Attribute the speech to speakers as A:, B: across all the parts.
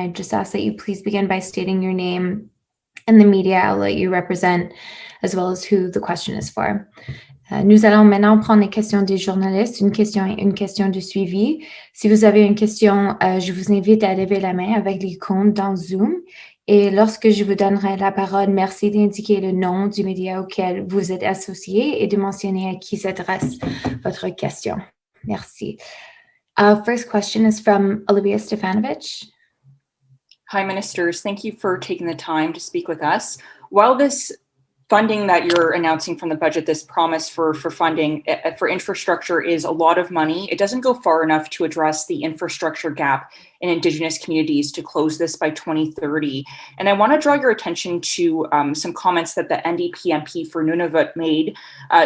A: I just ask that you please begin by stating your name and the media outlet you represent, as well as who the question is for. Nous allons maintenant prendre les questions des journalistes, une question de suivi. Si vous avez une question, je vous invite à lever la main avec l'icône dans Zoom. Et lorsque je vous donnerai la parole, merci d'indiquer le nom du média auquel vous êtes associé et de mentionner à qui s'adresse votre question. Merci. First question is from Olivia Stefanovic.
B: Hi, ministers. Thank you for taking the time to speak with us. While this funding that you're announcing from the budget, this promise for funding for infrastructure is a lot of money, it doesn't go far enough to address the infrastructure gap in Indigenous communities to close this by 2030. And I want to draw your attention to some comments that the NDP MP for Nunavut made.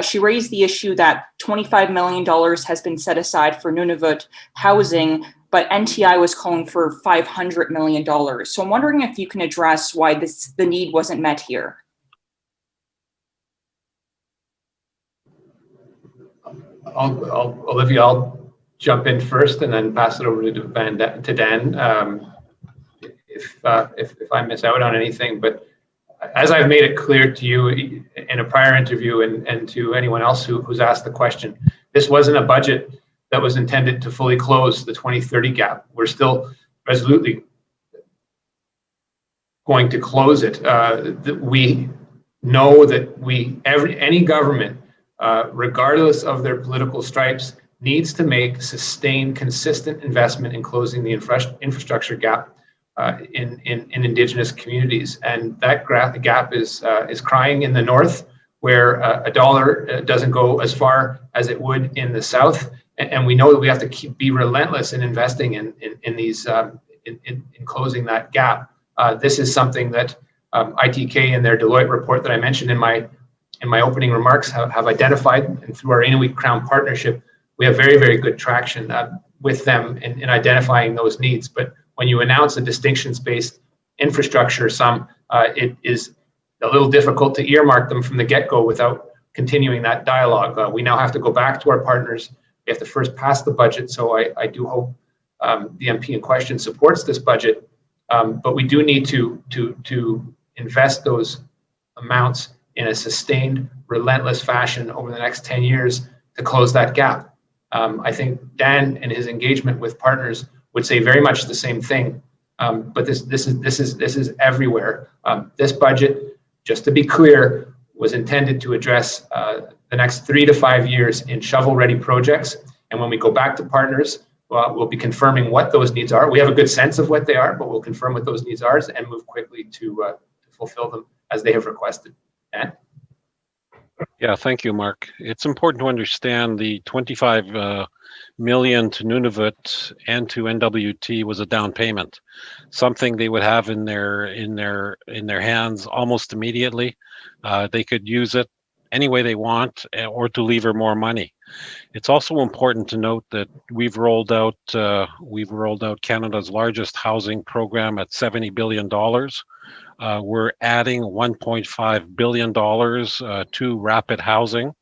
B: She raised the issue that $25 million has been set aside for Nunavut housing, but NTI was calling for $500 million. So I'm wondering if you can address why the need wasn't met here.
C: Olivia, I'll jump in first and then pass it over to Dan if I miss out on anything. But as I've made it clear to you in a prior interview and to anyone else who's asked the question, this wasn't a budget that was intended to fully close the 2030 gap. We're still resolutely going to close it. We know that any government, regardless of their political stripes, needs to make sustained, consistent investment in closing the infrastructure gap in Indigenous communities. And that gap is crying in the north, where a dollar doesn't go as far as it would in the south. And we know that we have to be relentless in investing in closing that gap. This is something that ITK in their Deloitte report that I mentioned in my opening remarks have identified, and through our Inuit Crown partnership, we have very, very good traction with them in identifying those needs. But when you announce a distinctions-based infrastructure sum, it is a little difficult to earmark them from the get-go without continuing that dialogue. We now have to go back to our partners. We have to first pass the budget, so I do hope the MP in question supports this budget. But we do need to invest those amounts in a sustained, relentless fashion over the next 10 years to close that gap. I think Dan and his engagement with partners would say very much the same thing. But this is everywhere. This budget, just to be clear, was intended to address the next 3 to 5 years in shovel-ready projects. And when we go back to partners, we'll be confirming what those needs are. We have a good sense of what they are, but we'll confirm what those needs are and move quickly to fulfill them as they have requested. Dan?
D: Yeah, thank you, Marc. It's important to understand the 25 million to Nunavut and to NWT was a down payment, something they would have in their hands almost immediately. They could use it any way they want or to lever more money. It's also important to note that we've rolled out Canada's largest housing program at $70 billion. We're adding $1.5 billion to rapid housing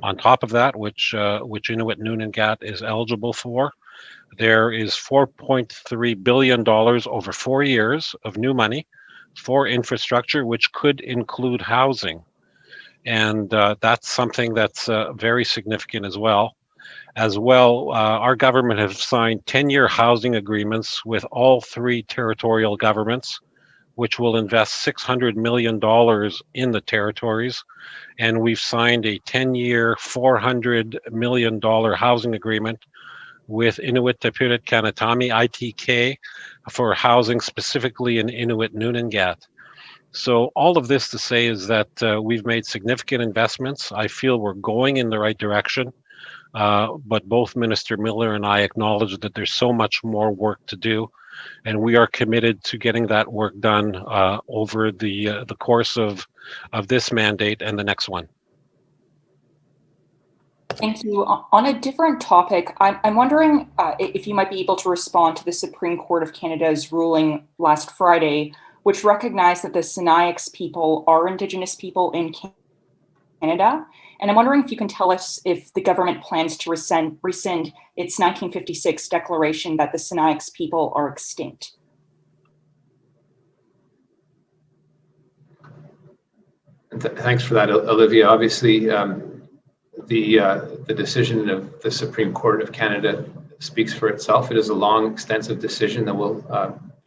D: on top of that, which Inuit Nunangat is eligible for. There is $4.3 billion over 4 years of new money for infrastructure, which could include housing. And that's something that's very significant as well. Our government has signed 10-year housing agreements with all 3 territorial governments, which will invest $600 million in the territories. And we've signed a 10-year, $400 million housing agreement with Inuit Taputut Kanatami, ITK, for housing specifically in Inuit Nunangat. So all of this to say is that we've made significant investments. I feel we're going in the right direction, but both Minister Miller and I acknowledge that there's so much more work to do, and we are committed to getting that work done over the course of this mandate and the next one.
B: Thank you. On a different topic, I'm wondering if you might be able to respond to the Supreme Court of Canada's ruling last Friday, which recognized that the Sinixt people are Indigenous people in Canada. And I'm wondering if you can tell us if the government plans to rescind its 1956 declaration that the Sinixt people are extinct.
C: Thanks for that, Olivia. Obviously, the decision of the Supreme Court of Canada speaks for itself. It is a long, extensive decision that will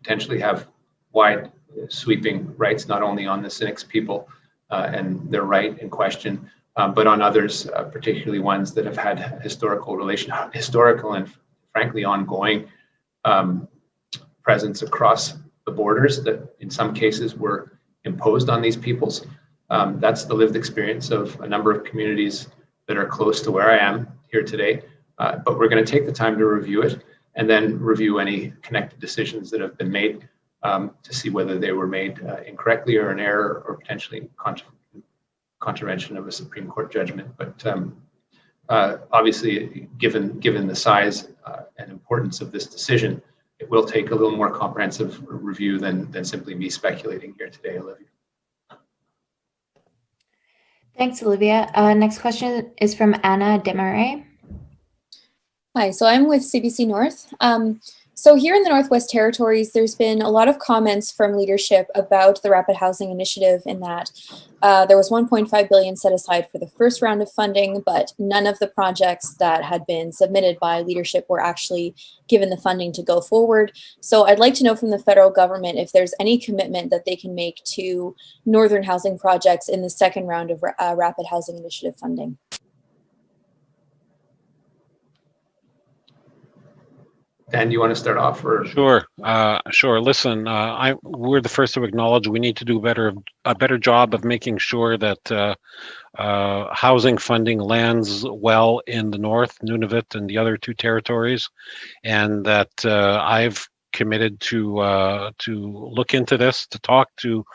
C: potentially have wide sweeping rights, not only on the Synex people and their right in question, but on others, particularly ones that have had historical and frankly ongoing presence across the borders that in some cases were imposed on these peoples. That's the lived experience of a number of communities that are close to where I am here today. But we're going to take the time to review it and then review any connected decisions that have been made to see whether they were made incorrectly or in error or potentially contravention of a Supreme Court judgment. But obviously, given the size and importance of this decision, it will take a little more comprehensive review than simply me speculating here today, Olivia.
A: Thanks, Olivia. Next question is from Anna Desmarais.
E: Hi, so I'm with CBC North. So here in the Northwest Territories, there's been a lot of comments from leadership about the Rapid Housing Initiative in that there was $1.5 billion set aside for the first round of funding, but none of the projects that had been submitted by leadership were actually given the funding to go forward. So I'd like to know from the federal government if there's any commitment that they can make to northern housing projects in the second round of Rapid Housing Initiative funding.
C: Dan, do you want to start off? Or?
D: Sure. Listen, we're the first to acknowledge we need to do a better job of making sure that housing funding lands well in the North, Nunavut, and the other two territories, and that I've committed to look into this, to talk to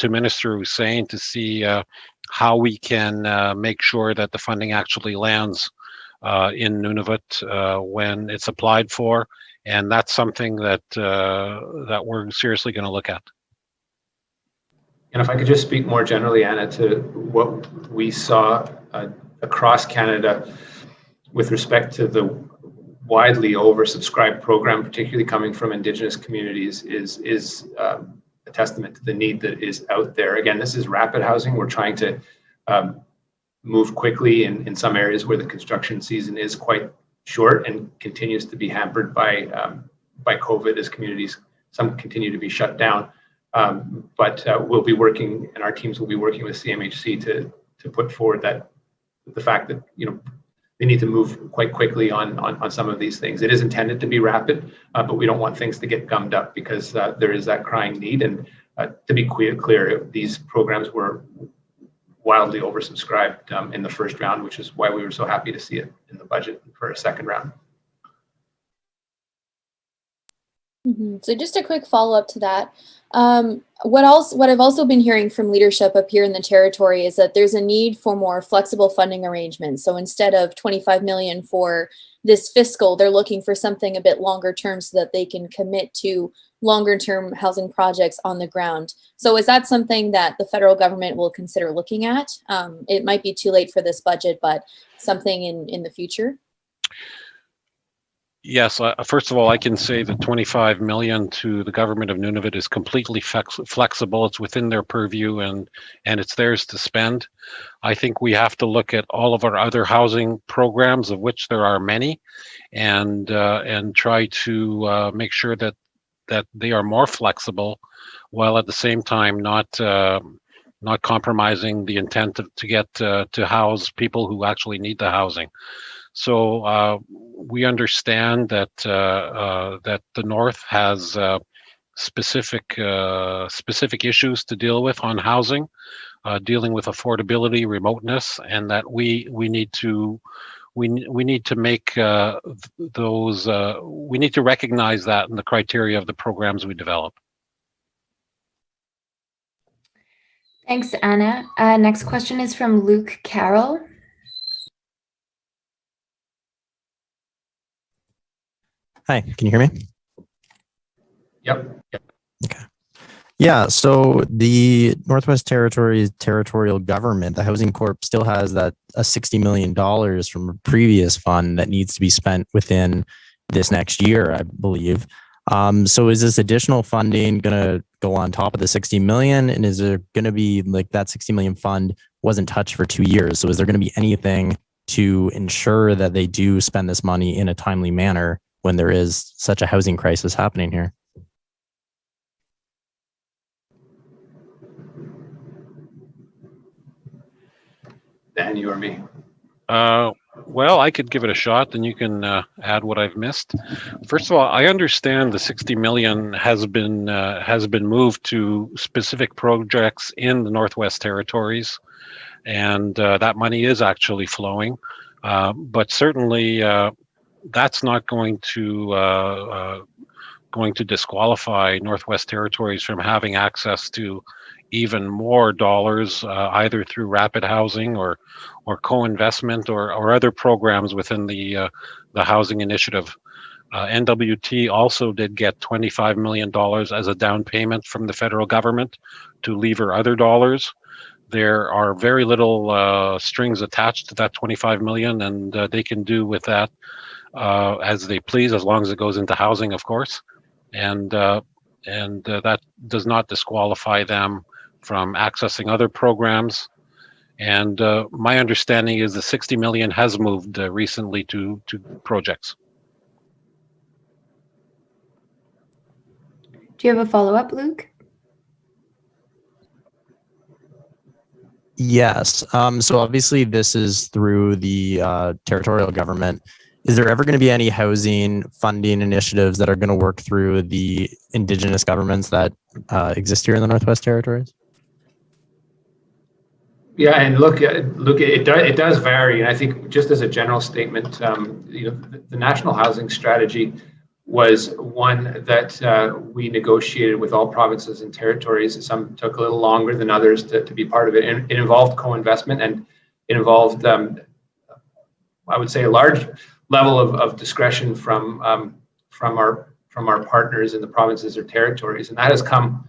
D: Minister Hussein to see how we can make sure that the funding actually lands in Nunavut when it's applied for, and that's something that that we're seriously going to look at.
C: And if I could just speak more generally, Anna, to what we saw across Canada with respect to the widely oversubscribed program, particularly coming from Indigenous communities, is a testament to the need that is out there. Again, this is rapid housing. We're trying to move quickly in some areas where the construction season is quite short and continues to be hampered by COVID as some continue to be shut down. But we'll be working, and our teams will be working with CMHC to put forward the fact that they need to move quite quickly on some of these things. It is intended to be rapid, but we don't want things to get gummed up because there is that crying need. And to be clear, these programs were wildly oversubscribed in the first round, which is why we were so happy to see it in the budget for a second round.
E: Mm-hmm. So just a quick follow-up to that. What I've also been hearing from leadership up here in the territory is that there's a need for more flexible funding arrangements. So instead of $25 million for this fiscal, they're looking for something a bit longer term so that they can commit to longer term housing projects on the ground. So is that something that the federal government will consider looking at? It might be too late for this budget, but something in the future?
D: Yes, first of all, I can say that $25 million to the government of Nunavut is completely flexible. It's within their purview and it's theirs to spend. I think we have to look at all of our other housing programs, of which there are many, and try to make sure that they are more flexible, while at the same time not compromising the intent to get to house people who actually need the housing. So we understand that that the North has specific issues to deal with on housing, dealing with affordability, remoteness, and that we need to make those. We need to recognize that in the criteria of the programs we develop.
A: Thanks, Anna. Next question is from Luke Carroll.
F: Hi, can you hear me?
C: Yep.
F: Okay. Yeah, so the Northwest Territories territorial government, the Housing Corp, still has that $60 million from a previous fund that needs to be spent within this next year, I believe. So is this additional funding going to go on top of the 60 million? And is there going to be like that 60 million fund wasn't touched for 2 years? So is there going to be anything to ensure that they do spend this money in a timely manner when there is such a housing crisis happening here?
C: Dan, you or me?
D: Well, I could give it a shot, then you can add what I've missed. First of all, I understand the 60 million has been moved to specific projects in the Northwest Territories, and that money is actually flowing. But certainly, that's not going to disqualify Northwest Territories from having access to even more dollars, either through rapid housing or co-investment or other programs within the housing initiative. NWT also did get $25 million as a down payment from the federal government to lever other dollars. There are very little strings attached to that 25 million, and they can do with that as they please, as long as it goes into housing, of course. And that does not disqualify them from accessing other programs. And my understanding is the 60 million has moved recently to projects.
A: Do you have a follow-up, Luke?
F: Yes. So obviously this is through the territorial government. Is there ever going to be any housing funding initiatives that are going to work through the Indigenous governments that exist here in the Northwest Territories?
C: Yeah, and look, it does vary, and I think just as a general statement, the national housing strategy was one that we negotiated with all provinces and territories. Some took a little longer than others to be part of it, and it involved co-investment, and it involved, I would say, a large level of discretion from our partners in the provinces or territories, and that has come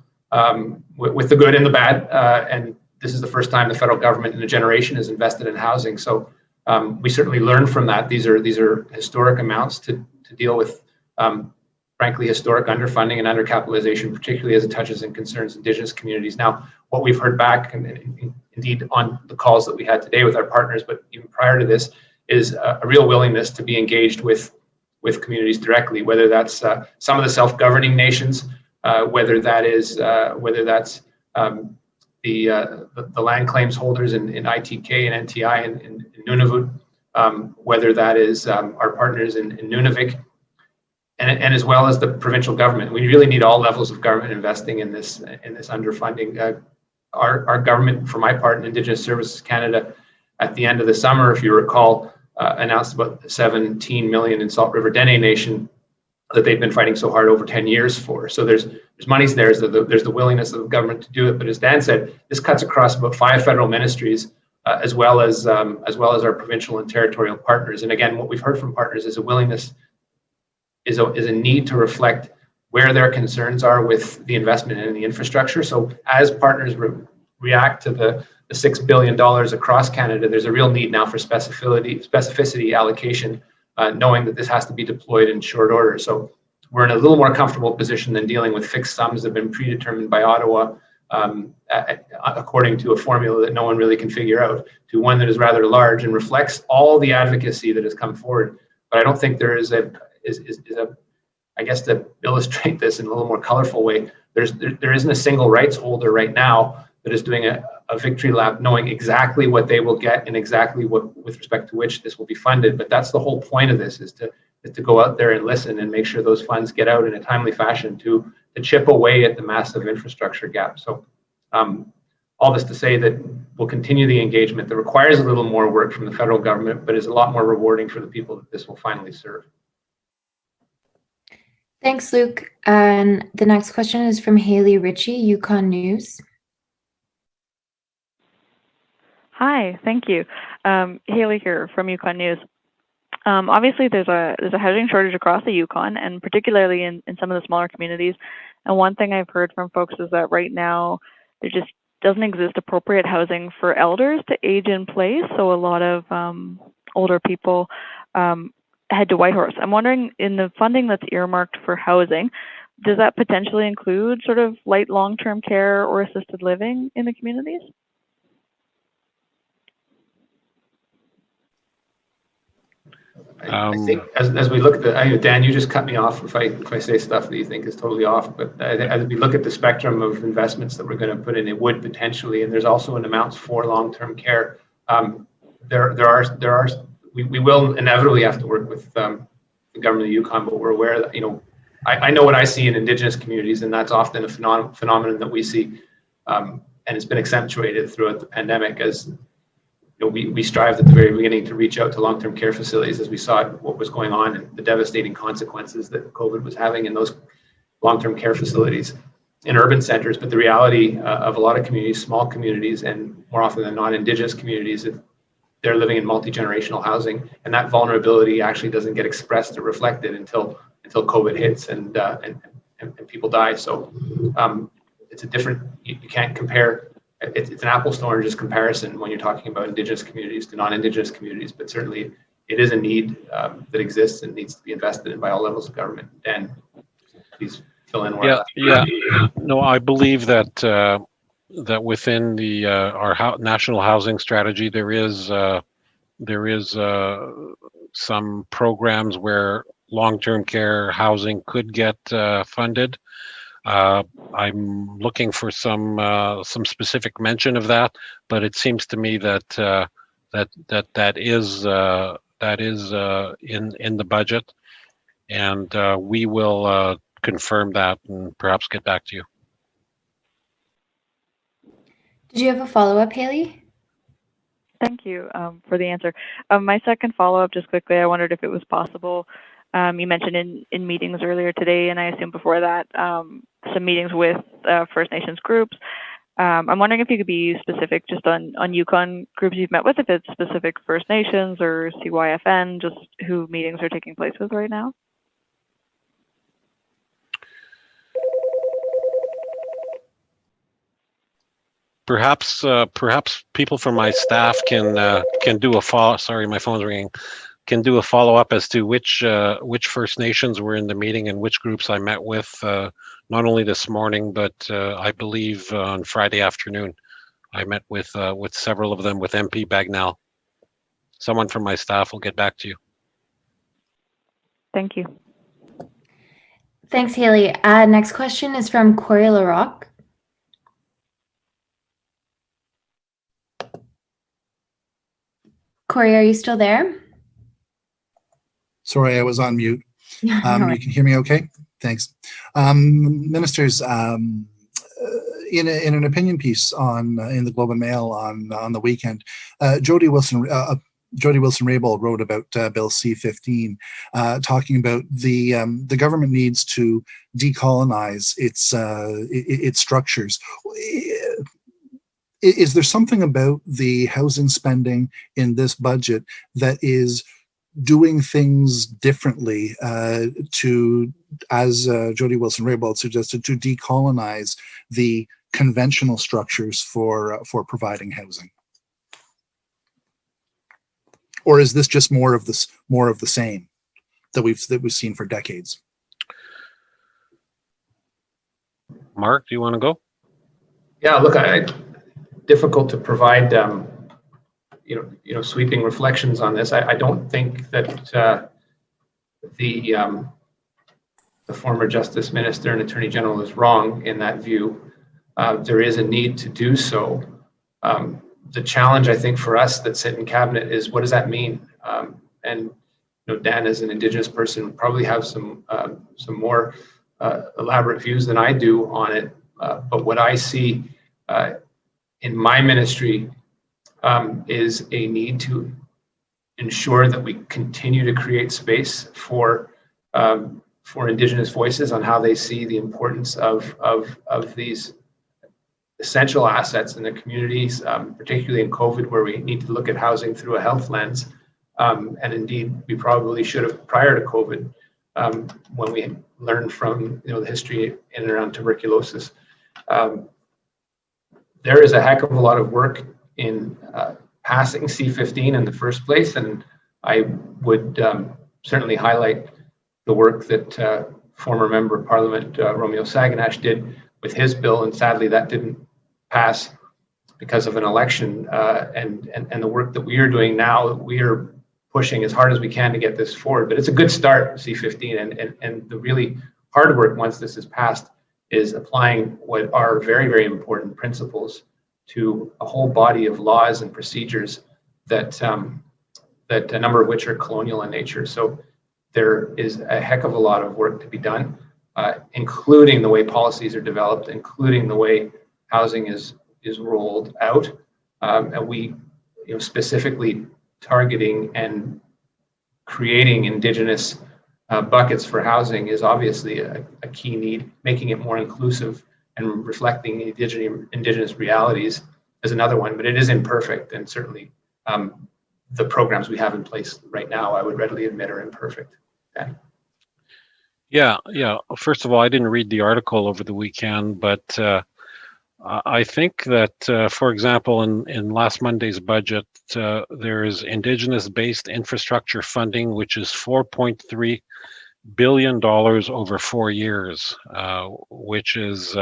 C: with the good and the bad, and this is the first time the federal government in a generation has invested in housing. So we certainly learned from that. These are historic amounts to deal with, frankly, historic underfunding and undercapitalization, particularly as it touches and concerns Indigenous communities. Now, what we've heard back, and indeed on the calls that we had today with our partners, but even prior to this, is a real willingness to be engaged with communities directly, whether that's some of the self-governing nations, whether that's the land claims holders in ITK and NTI in Nunavut, whether that is our partners in Nunavik, and as well as the provincial government. We really need all levels of government investing in this underfunding. Our government, for my part, in Indigenous Services Canada, at the end of the summer, if you recall, announced about 17 million in Salt River Dene Nation that they've been fighting so hard over 10 years for. So there's monies there, there's the willingness of the government to do it. But as Dan said, this cuts across about 5 federal ministries, as well as our provincial and territorial partners. And again, what we've heard from partners is a willingness, is a need to reflect where their concerns are with the investment in the infrastructure. So as partners react to the $6 billion across Canada, there's a real need now for specificity allocation, knowing that this has to be deployed in short order. So we're in a little more comfortable position than dealing with fixed sums that have been predetermined by Ottawa, according to a formula that no one really can figure out, to one that is rather large and reflects all the advocacy that has come forward. But I don't think there is I guess to illustrate this in a little more colorful way, there isn't a single rights holder right now that is doing a victory lap, knowing exactly what they will get and exactly what, with respect to which this will be funded. But that's the whole point of this, is to go out there and listen and make sure those funds get out in a timely fashion to chip away at the massive infrastructure gap. So all this to say that we'll continue the engagement that requires a little more work from the federal government, but is a lot more rewarding for the people that this will finally serve.
A: Thanks, Luke. And the next question is from Haley Ritchie, Yukon News.
G: Hi, thank you. Haley here from Yukon News. Obviously, there's a housing shortage across the Yukon, and particularly in some of the smaller communities. And one thing I've heard from folks is that right now there just doesn't exist appropriate housing for elders to age in place. So a lot of older people head to Whitehorse. I'm wondering, in the funding that's earmarked for housing, does that potentially include sort of light long-term care or assisted living in the communities?
C: I think as we look at the, Dan, you just cut me off if I say stuff that you think is totally off. But as we look at the spectrum of investments that we're going to put in, it would potentially, and there's also an amounts for long-term care. We will inevitably have to work with the government of Yukon, but we're aware that, you know, I know what I see in Indigenous communities, and that's often a phenomenon that we see, and it's been accentuated throughout the pandemic as, you know, we strived at the very beginning to reach out to long-term care facilities as we saw what was going on and the devastating consequences that COVID was having in those long-term care facilities in urban centers. But the reality of a lot of communities, small communities, and more often than not, Indigenous communities, they're living in multi-generational housing, and that vulnerability actually doesn't get expressed or reflected until COVID hits and people die. So it's a different. You can't compare. It's an apples to oranges comparison when you're talking about Indigenous communities to non-Indigenous communities, but certainly it is a need that exists and needs to be invested in by all levels of government. And please fill in where
D: No, I believe that that within the our national housing strategy, there is some programs where long-term care housing could get funded. I'm looking for some specific mention of that, but it seems to me that that is in the budget, and we will confirm that and perhaps get back to you.
A: Did you have a follow-up, Haley?
G: Thank you for the answer. My second follow-up, just quickly, I wondered if it was possible. You mentioned in meetings earlier today, and I assume before that, some meetings with First Nations groups. I'm wondering if you could be specific just on Yukon groups you've met with, if it's specific First Nations or CYFN, just who meetings are taking place with right now.
D: Perhaps people from my staff can do a follow. Sorry, my phone's ringing. Can do a follow-up as to which First Nations were in the meeting and which groups I met with, not only this morning, but I believe on Friday afternoon. I met with several of them, with MP Bagnall. Someone from my staff will get back to you.
G: Thank you.
A: Thanks, Haley. Next question is from Corey LaRocque. Corey, are you still there?
H: Sorry, I was on mute. You can hear me okay? Thanks. Ministers, in an opinion piece in the Globe and Mail on the weekend, Jody Wilson-Raybould wrote about Bill C-15, talking about the government needs to decolonize its structures. Is there something about the housing spending in this budget that is doing things differently to, as Jody Wilson-Raybould suggested, to decolonize the conventional structures for providing housing? Or is this just more of the same that we've seen for decades?
D: Marc, do you want to go?
C: Yeah, look, difficult to provide sweeping reflections on this. I don't think that the former Justice Minister and Attorney General is wrong in that view. There is a need to do so. The challenge, I think, for us that sit in cabinet is, what does that mean? And Dan, as an Indigenous person, would probably have some more elaborate views than I do on it. But what I see in my ministry is a need to ensure that we continue to create space for Indigenous voices on how they see the importance of these essential assets in the communities, particularly in COVID, where we need to look at housing through a health lens. And indeed, we probably should have prior to COVID, when we learned from the history in and around tuberculosis. There is a heck of a lot of work in passing C-15 in the first place, and I would certainly highlight the work that former Member of Parliament Romeo Saganash did with his bill, and sadly that didn't pass because of an election. And the work that we are doing now, we are pushing as hard as we can to get this forward. But it's a good start, C15, and the really hard work once this is passed is applying what are very, very important principles to a whole body of laws and procedures that a number of which are colonial in nature. So there is a heck of a lot of work to be done, including the way policies are developed, including the way housing is rolled out, and we, specifically targeting and creating Indigenous buckets for housing is obviously a key need. Making it more inclusive and reflecting Indigenous realities is another one, but it is imperfect, and certainly the programs we have in place right now, I would readily admit, are imperfect. Okay.
D: Yeah. First of all, I didn't read the article over the weekend, but I think that, for example, in last Monday's budget, there is Indigenous-based infrastructure funding, which is $4.3 billion over 4 years, which is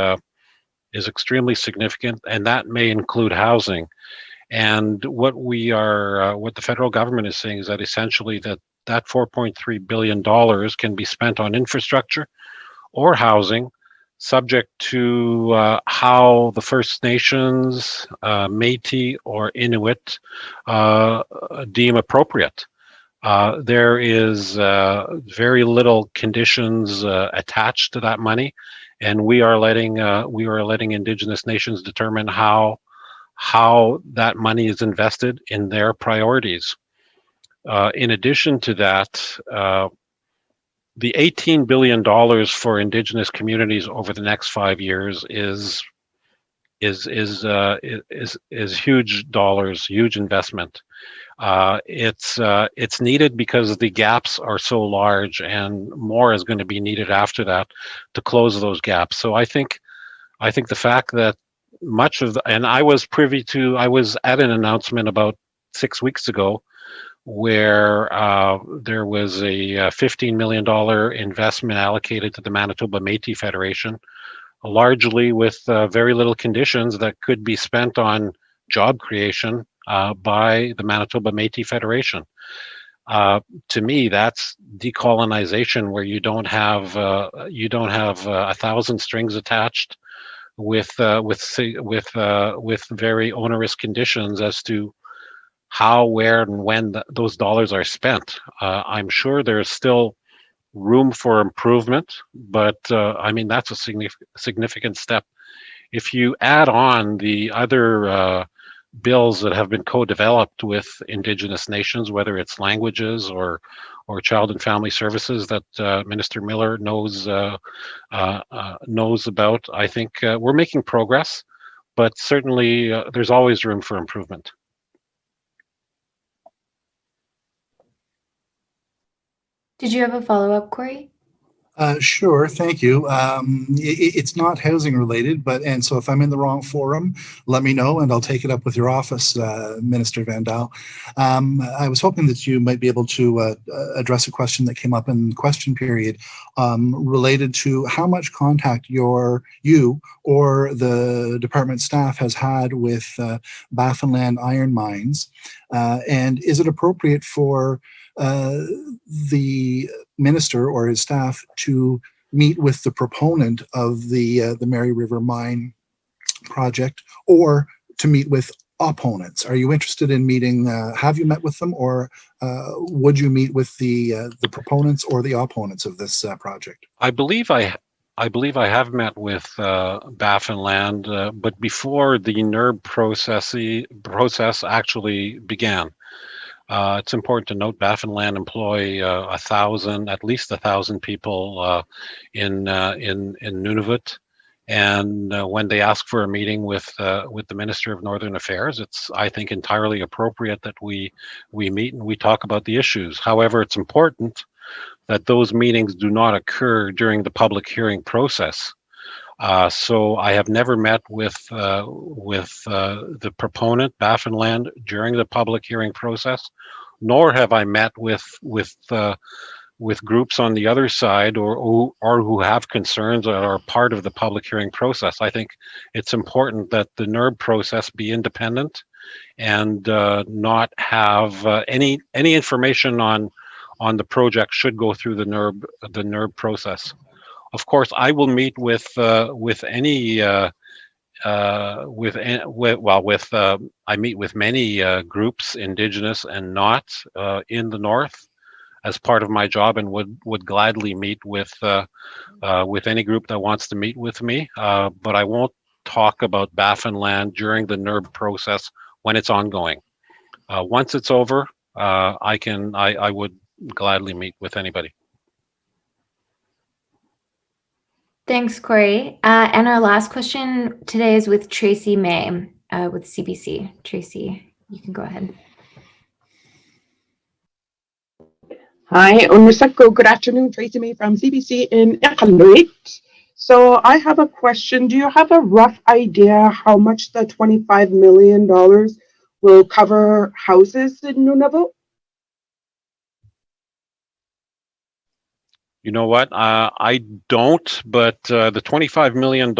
D: extremely significant, and that may include housing. And what the federal government is saying is that essentially that $4.3 billion can be spent on infrastructure or housing, subject to how the First Nations, Métis, or Inuit deem appropriate. There is very little conditions attached to that money, and we are letting Indigenous nations determine how that money is invested in their priorities. In addition to that, the $18 billion for Indigenous communities over the next 5 years is huge dollars, huge investment. It's needed because the gaps are so large, and more is going to be needed after that to close those gaps. So I think the fact that and I was at an announcement about 6 weeks ago where there was a $15 million investment allocated to the Manitoba Métis Federation, largely with very little conditions that could be spent on job creation by the Manitoba Métis Federation. To me, that's decolonization, where you don't have 1,000 strings attached with very onerous conditions as to how, where, and when those dollars are spent. I'm sure there's still room for improvement, but that's a significant step. If you add on the other bills that have been co-developed with Indigenous nations, whether it's languages or child and family services that Minister Miller knows about, I think we're making progress, but certainly there's always room for improvement.
A: Did you have a follow-up, Corey?
H: Sure, thank you. It's not housing related, and so if I'm in the wrong forum, let me know and I'll take it up with your office, Minister Vandal. I was hoping that you might be able to address a question that came up in question period related to how much contact you or the department staff has had with Baffinland iron mines, and is it appropriate for the minister or his staff to meet with the proponent of the Mary River Mine project, or to meet with opponents? Are you interested in meeting? Have you met with them, or would you meet with the proponents or the opponents of this project?
D: I believe I have met with Baffinland, but before the NERB process actually began. It's important to note Baffinland employ at least 1,000 people in Nunavut, and when they ask for a meeting with the Minister of Northern Affairs, it's, I think, entirely appropriate that we meet and we talk about the issues. However, it's important that those meetings do not occur during the public hearing process. So I have never met with the proponent, Baffinland, during the public hearing process, nor have I met with groups on the other side or who have concerns that are part of the public hearing process. I think it's important that the NERB process be independent and not have any information on the project should go through the NERB process. Of course, I will meet with any I meet with many groups, Indigenous and not, in the North, as part of my job, and would gladly meet with any group that wants to meet with me. But I won't talk about Baffin land during the NERB process when it's ongoing. Once it's over, I would gladly meet with anybody.
A: Thanks, Corey. And our last question today is with Tracy May with CBC. Tracy, you can go ahead.
I: Hi, good afternoon. Tracy May from CBC in Iqaluit. So I have a question. Do you have a rough idea how much the $25 million will cover houses in Nunavut?
D: You know what? I don't, but the $25 million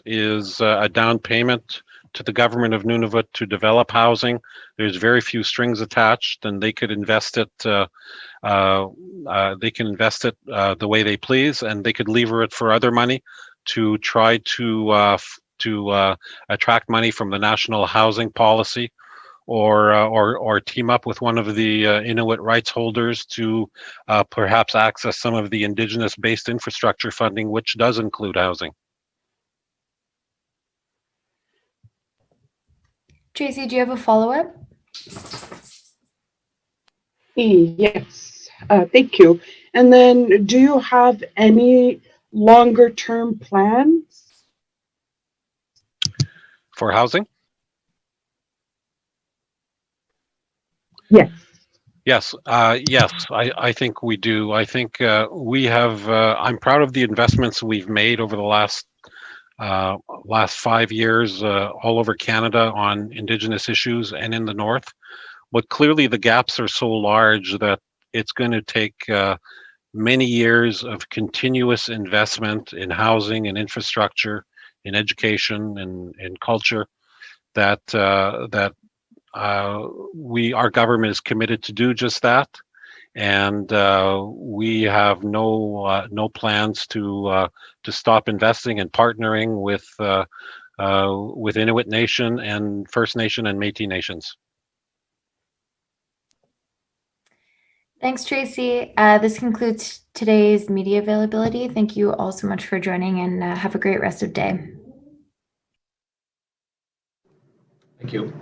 D: is a down payment to the government of Nunavut to develop housing. There's very few strings attached, and they could invest it. The way they please, and they could lever it for other money to try to attract money from the national housing policy, or team up with one of the Inuit rights holders to perhaps access some of the Indigenous-based infrastructure funding, which does include housing.
A: Tracy, do you have a follow-up?
I: Yes, thank you. And then do you have any longer-term plans?
D: For housing?
I: Yes.
D: Yes, I think we do. I think we have, I'm proud of the investments we've made over the last 5 years all over Canada on Indigenous issues and in the North. But clearly the gaps are so large that it's going to take many years of continuous investment in housing and infrastructure, in education and in culture that our government is committed to do just that, and we have no plans to stop investing and partnering with Inuit Nation and First Nation and Métis Nations.
A: Thanks, Tracy. This concludes today's media availability. Thank you all so much for joining, and have a great rest of day.
C: Thank you.